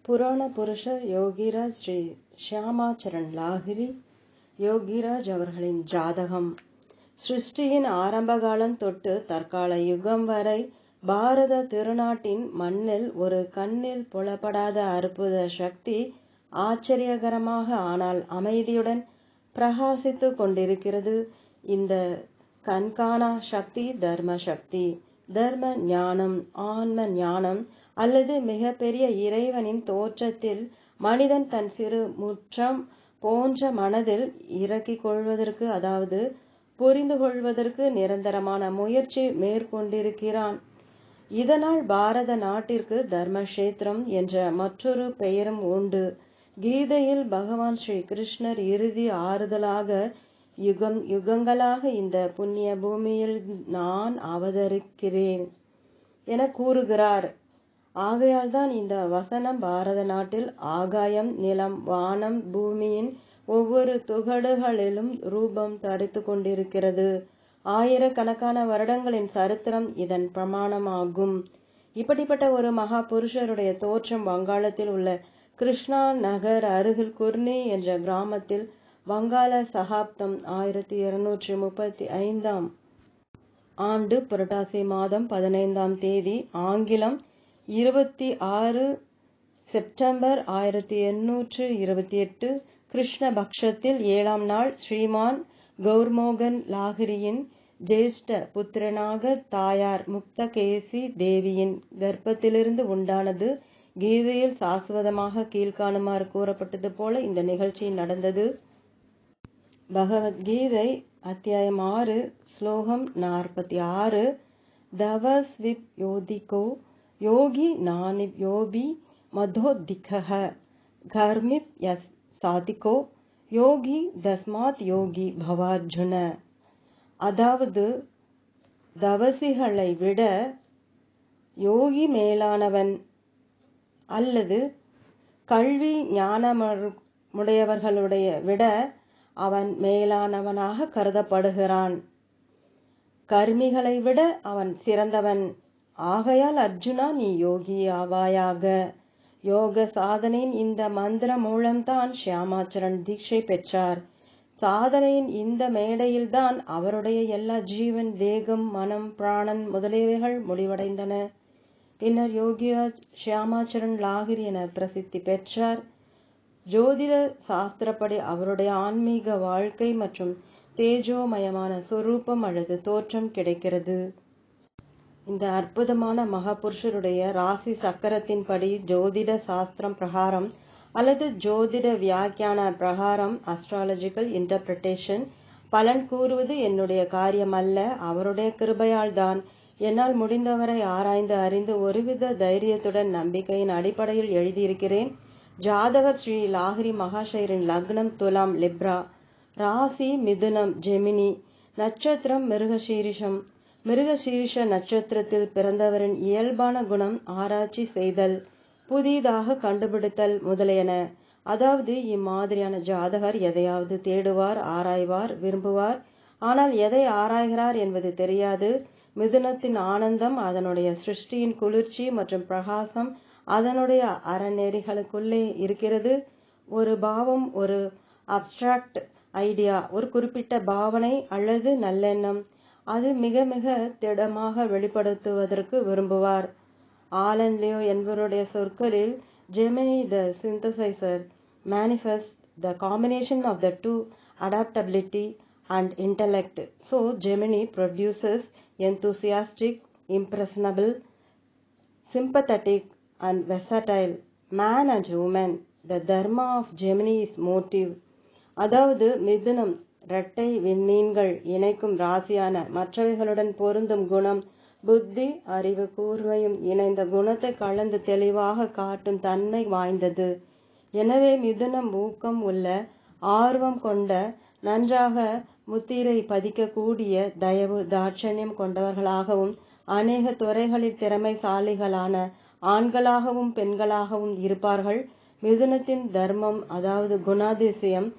புராண புருஷர் யோகிராஜ் ஸ்ரீ ஷியாமாச்சரண் லாஹிரி யோகிராஜ் அவர்களின் ஜாதகம். சிருஷ்டியின் ஆரம்பகாலம் தொட்டு தற்கால யுகம் வரை பாரத திருநாட்டின் மண்ணில் ஒரு கண்ணில் புலப்படாத அற்புத சக்தி ஆச்சரியகரமாக ஆனால் அமைதியுடன் பிரகாசித்து கொண்டிருக்கிறது. இந்த கண்காணா சக்தி தர்ம சக்தி. தர்ம ஞானம், ஆன்ம ஞானம் அல்லது மிகப்பெரிய இறைவனின் தோற்றத்தில் மனிதன் தன் சிறு முற்றம் போன்ற மனதில் இறக்கிக் கொள்வதற்கு, அதாவது புரிந்து கொள்வதற்கு நிரந்தரமான முயற்சி மேற்கொண்டிருக்கிறான். இதனால் பாரத நாட்டிற்கு தர்மக்ஷேத்திரம் என்ற மற்றொரு பெயரும் உண்டு. கீதையில் பகவான் ஸ்ரீ கிருஷ்ணர் இறுதி ஆறுதலாக யுகம் யுகங்களாக இந்த புண்ணிய பூமியில் நான் அவதரிக்கிறேன் என கூறுகிறார். ஆகையால் தான் இந்த வசனம் பாரத நாட்டில் ஆகாயம், நிலம், வானம், பூமியின் ஒவ்வொரு துகடுகளிலும் ரூபம் தரித்து கொண்டிருக்கிறது. ஆயிரக்கணக்கான வருடங்களின் சரித்திரம் இதன் பிரமாணமாகும். இப்படிப்பட்ட ஒரு மகா புருஷருடைய தோற்றம் வங்காளத்தில் உள்ள கிருஷ்ணா நகர் அருகில் குர்னி என்ற கிராமத்தில் வங்காள சகாப்தம் 1235 ஆண்டு புரட்டாசி மாதம் 15ஆம் தேதி, ஆங்கிலம் 26 செப்டம்பர் 1828 கிருஷ்ண பக்ஷத்தில் 7ஆம் நாள் ஸ்ரீமான் கௌர்மோகன் லாஹிரியின் ஜேஷ்ட புத்திரனாக தாயார் முக்தகேசி தேவியின் கர்ப்பத்திலிருந்து உண்டானது. கீதையில் சாஸ்வதமாக கீழ்காணுமாறு கூறப்பட்டது போல இந்த நிகழ்ச்சி நடந்தது. பகவத்கீதை அத்தியாயம் 6 ஸ்லோகம் 46. தவஸ்விப் யோதிகோ யோகி நானிப் யோபி மதோதிகஹ கர்மிப் யஸ் சாதிகோ யோகி தஸ்மாத் யோகி பவார்ஜுன. அதாவது, தவசிகளை விட யோகி மேலானவன் அல்லது கல்வி ஞானமுடையவர்களுடைய விட அவன் மேலானவனாக கருதப்படுகிறான். கர்மிகளை விட அவன் சிறந்தவன். ஆகையால் அர்ஜுனா, நீ யோகி ஆவாயாக. யோக சாதனையின் இந்த மந்திரம் மூலம்தான் ஷியாமாச்சரண் தீட்சை பெற்றார். சாதனையின் இந்த மேடையில்தான் அவருடைய எல்லா ஜீவன், தேகம், மனம், பிராணன் முதலியவைகள் முடிவடைந்தன. பின்னர் யோகிராஜ் ஷியாமாச்சரண் லாஹிரி என பிரசித்தி பெற்றார். ஜோதிட சாஸ்திரப்படி அவருடைய ஆன்மீக வாழ்க்கை மற்றும் தேஜோமயமான சொரூபம் அல்லது தோற்றம் கிடைக்கிறது. இந்த அற்புதமான மகாபுருஷருடைய ராசி சக்கரத்தின்படி ஜோதிட சாஸ்திரம் பிரகாரம் அல்லது ஜோதிட வியாக்கியான பிரகாரம் அஸ்ட்ராலஜிக்கல் இன்டர்பிரிட்டேஷன் பலன் கூறுவது என்னுடைய காரியம் அல்ல, அவருடைய கிருபையால் தான். என்னால் முடிந்தவரை ஆராய்ந்து அறிந்து ஒருவித தைரியத்துடன் நம்பிக்கையின் அடிப்படையில் எழுதியிருக்கிறேன். ஜாதகர் ஸ்ரீ லாஹிரி மகாஷயரின் லக்னம் துலாம் லிப்ரா, ராசி மிதுனம் ஜெமினி, நட்சத்திரம் மிருகசீரிஷம். மிருகசீரிஷ நட்சத்திரத்தில் பிறந்தவரின் இயல்பான குணம் ஆராய்ச்சி செய்தல், புதிதாக கண்டுபிடித்தல் முதலியன. அதாவது இம்மாதிரியான ஜாதகர் எதையாவது தேடுவார், ஆராய்வார், விரும்புவார். ஆனால் எதை ஆராய்கிறார் என்பது தெரியாது. மிதுனத்தின் ஆனந்தம் அதனுடைய சிருஷ்டியின் குளிர்ச்சி மற்றும் பிரகாசம் அதனுடைய அறநெறிகளுக்குள்ளே இருக்கிறது. ஒரு பாவம், ஒரு அப்டிராக்ட் ஐடியா, ஒரு குறிப்பிட்ட பாவனை அல்லது நல்லெண்ணம், அது மிக மிக திடமாக வெளிப்படுத்துவதற்கு விரும்புவார். ஆலன் லியோ என்பவருடைய சொற்களில், ஜெமினி த synthesiser manifests the combination of the two, adaptability and intellect. So Gemini produces enthusiastic, impressionable, sympathetic and versatile man and woman. The dharma of Gemini is motive. அதாவது மிதுனம் இரட்டை விண்மீன்கள் இணைக்கும் ராசியான மற்றவைகளுடன் பொருந்தும் குணம், புத்தி, அறிவு, கூர்மையும் இணைந்த குணத்தை கலந்து தெளிவாக காட்டும் தன்மை வாய்ந்தது. எனவே மிதுனம் ஊக்கம் உள்ள, ஆர்வம் கொண்ட, நன்றாக முத்திரை பதிக்கக்கூடிய, தயவு தாட்சண்யம் கொண்டவர்களாகவும் அநேக துறைகளில் திறமைசாலிகளான ஆண்களாகவும் பெண்களாகவும் இருப்பார்கள். மிதுனத்தின் தர்மம், அதாவது குணாதிசயம்,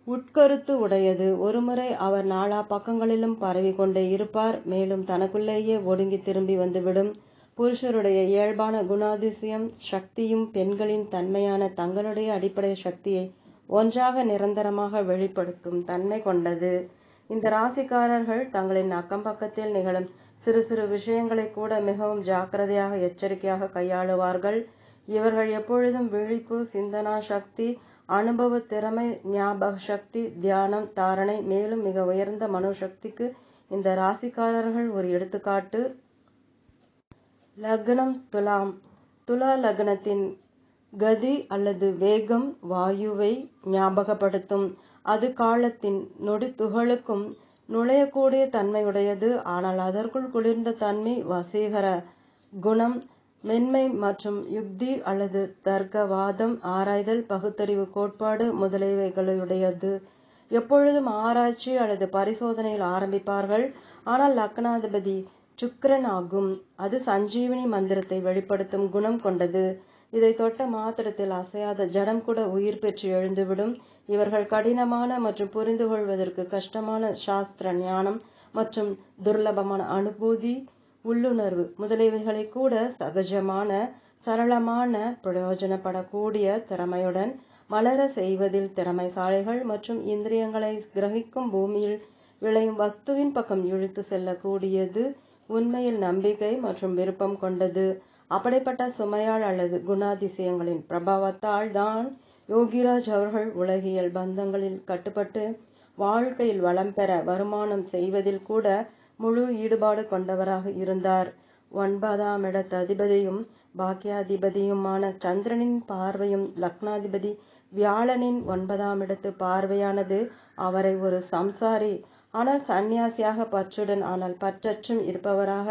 உட்கருத்து உடையது. ஒருமுறை அவர் நாலா பக்கங்களிலும் பரவி கொண்டே இருப்பார். மேலும் தனக்குள்ளேயே ஒடுங்கி திரும்பி வந்துவிடும். புருஷருடைய இயல்பான குணாதிசயம் சக்தியும் பெண்களின் தன்மையான தங்களுடைய அடிப்படை சக்தியை ஒன்றாக நிரந்தரமாக வெளிப்படுத்தும் தன்மை கொண்டது. இந்த ராசிக்காரர்கள் தங்களின் அக்கம் பக்கத்தில் நிகழும் சிறு சிறு விஷயங்களை கூட மிகவும் ஜாக்கிரதையாக எச்சரிக்கையாக கையாளுவார்கள். இவர்கள் எப்பொழுதும் விழிப்பு, சிந்தனா சக்தி, அனுபவ திறமை, ஞாபக சக்தி, தியானம், தாரணை, மேலும் மிக உயர்ந்த மனோசக்திக்கு இந்த ராசிக்காரர்கள் ஒரு எடுத்துக்காட்டு. லக்னம் துலாம். துலா லக்னத்தின் கதி அல்லது வேகம் வாயுவை ஞாபகப்படுத்தும். அது காலத்தின் நொடி துகளுக்கும் நுழையக்கூடிய தன்மையுடையது. ஆனால் அதற்குள் குளிர்ந்த தன்மை, வசீகர குணம், மென்மை மற்றும் யுக்தி அல்லது தர்க்கவாதம், ஆராய்தல், பகுத்தறிவு கோட்பாடு முதலியவைகளுடையது. எப்பொழுதும் ஆராய்ச்சி அல்லது பரிசோதனையில் ஆரம்பிப்பார்கள். ஆனால் லக்னாதிபதி சுக்கிரன் ஆகும். அது சஞ்சீவினி மந்திரத்தை வெளிப்படுத்தும் குணம் கொண்டது. இதை தொட்ட மாத்திரத்தில் அசையாத ஜடம் கூட உயிர் பெற்று எழுந்துவிடும். இவர்கள் கடினமான மற்றும் புரிந்து கொள்வதற்கு கஷ்டமான சாஸ்திர ஞானம் மற்றும் துர்லபமான அனுபூதி, உள்ளுணர்வு முதலியவைகளை கூட சகஜமான, சரளமான, பிரயோஜனப்படக்கூடிய திறமையுடன் மலர செய்வதில் திறமைசாலிகள் மற்றும் இந்திரியங்களை கிரகிக்கும் பூமியில் விளையும் வஸ்துவின் பக்கம் இழுத்து செல்லக்கூடியது உண்மையில் நம்பிக்கை மற்றும் விருப்பம் கொண்டது. அப்படிப்பட்ட சுமையால் அல்லது குணாதிசயங்களின் பிரபாவத்தால் தான் யோகிராஜ் அவர்கள் உலகியல் பந்தங்களில் கட்டுப்பட்டு வாழ்க்கையில் வளம் பெற வருமானம் செய்வதில் கூட முழு ஈடுபாடு கொண்டவராக இருந்தார். 9ஆம் இடத்து அதிபதியும் பாக்கியாதிபதியுமான சந்திரனின் பார்வையும் லக்னாதிபதி வியாழனின் 9ஆம் இடத்து பார்வையானது அவரை ஒரு சம்சாரி, ஆனால் சந்நியாசியாக, பற்றுடன் ஆனால் பற்றற்றும் இருப்பவராக,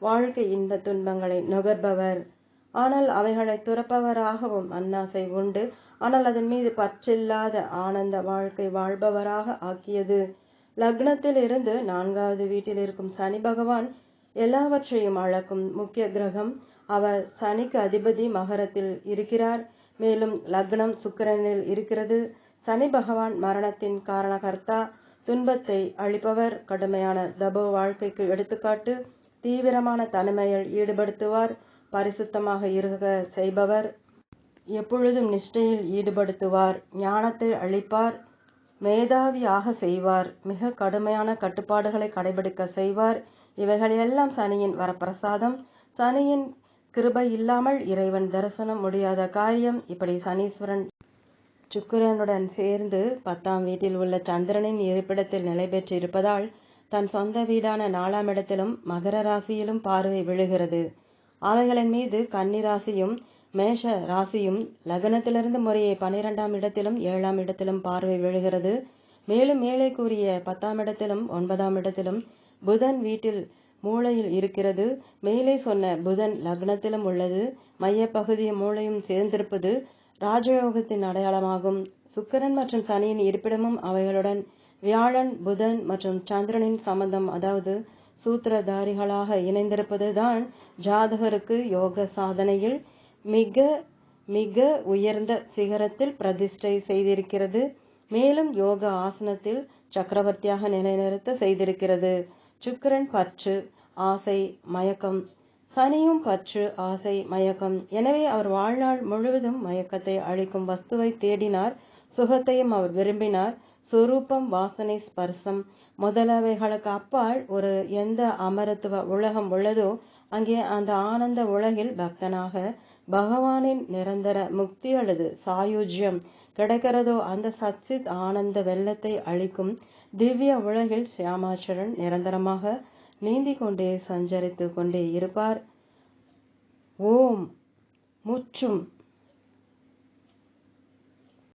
வாழ்க்கை இன்ப துன்பங்களை நுகர்பவர் ஆனால் அவைகளை துறப்பவராகவும், அன்னாசை உண்டு ஆனால் அதன் மீது பற்றில்லாத ஆனந்த வாழ்க்கை வாழ்பவராக ஆக்கியது. லக்னத்தில் இருந்து 4வது வீட்டில் இருக்கும் சனி பகவான் எல்லாவற்றையும் அளக்கும் முக்கிய கிரகம். அவர் சனிக்கு அதிபதி, மகரத்தில் இருக்கிறார். மேலும் லக்னம் சுக்கிரனில் இருக்கிறது. சனி பகவான் மரணத்தின் காரணகர்த்தா, துன்பத்தை அளிப்பவர், கடுமையான தபோ வாழ்க்கைக்கு எடுத்துக்காட்டு, தீவிரமான தனிமையில் ஈடுபடுத்துவார், பரிசுத்தமாக இருக்க செய்பவர், எப்பொழுதும் நிஷ்டையில் ஈடுபடுத்துவார், ஞானத்தை அளிப்பார், மேதாவியாக செய்வார், மிக கடுமையான கட்டுப்பாடுகளை கடைபிடிக்க செய்வார். இவைகளெல்லாம் சனியின் வரப்பிரசாதம். சனியின் கிருபை இல்லாமல் இறைவன் தரிசனம் முடியாத காரியம். இப்படி சனீஸ்வரன் சுக்கிரனுடன் சேர்ந்து 10ஆம் வீட்டில் உள்ள சந்திரனின் இருப்பிடத்தில் நிலை பெற்று இருப்பதால் தன் சொந்த வீடான 4ஆம் இடத்திலும் மகர ராசியிலும் பார்வை விழுகிறது. அவைகளின் மீது கன்னி ராசியும் மேஷ ராசியும் லக்னத்திலிருந்து முறையே 12ஆம் இடத்திலும் 7ஆம் இடத்திலும் பார்வை விழுகிறது. மேலும் மேலே கூறிய 10ஆம் இடத்திலும் 9ஆம் இடத்திலும் புதன் வீட்டில் மூளையில் இருக்கிறது. மேலே சொன்ன புதன் லக்னத்திலும் உள்ளது. மையப்பகுதி மூளையும் சேர்ந்திருப்பது ராஜயோகத்தின் அடையாளமாகும். சுக்கிரன் மற்றும் சனியின் இருப்பிடமும் அவைகளுடன் வியாழன், புதன் மற்றும் சந்திரனின் சம்பந்தம், அதாவது சூத்திரதாரிகளாக இணைந்திருப்பது தான் ஜாதகருக்கு யோக சாதனையில் மிக மிக உயர்ந்த சிகரத்தில் பிரதிஷ்டை செய்திருக்கிறது. மேலும் யோக ஆசனத்தில் சக்கரவர்த்தியாக நிலைநிறுத்த செய்திருக்கிறது. சுக்கிரன் பற்று, ஆசை, மயக்கம். சனியும் பற்று, ஆசை, மயக்கம். எனவே அவர் வாழ்நாள் முழுவதும் மயக்கத்தை அளிக்கும் வஸ்துவை தேடினார். சுகத்தையும் அவர் விரும்பினார். சொரூபம், வாசனை, ஸ்பர்சம் முதலவைகளுக்கு அப்பால் ஒரு எந்த அமரத்துவ உலகம் உள்ளதோ அங்கே அந்த ஆனந்த உலகில் பக்தனாக பகவானின் நிரந்தர முக்தி அல்லது சாயுஜ்யம் கிடைக்கிறதோ அந்த சச்சித் ஆனந்த வெள்ளத்தை அளிக்கும் திவ்ய உலகில் சியாமாச்சரன் நிரந்தரமாக நீந்தி கொண்டே சஞ்சரித்து கொண்டே இருப்பார். ஓம் முற்றும்.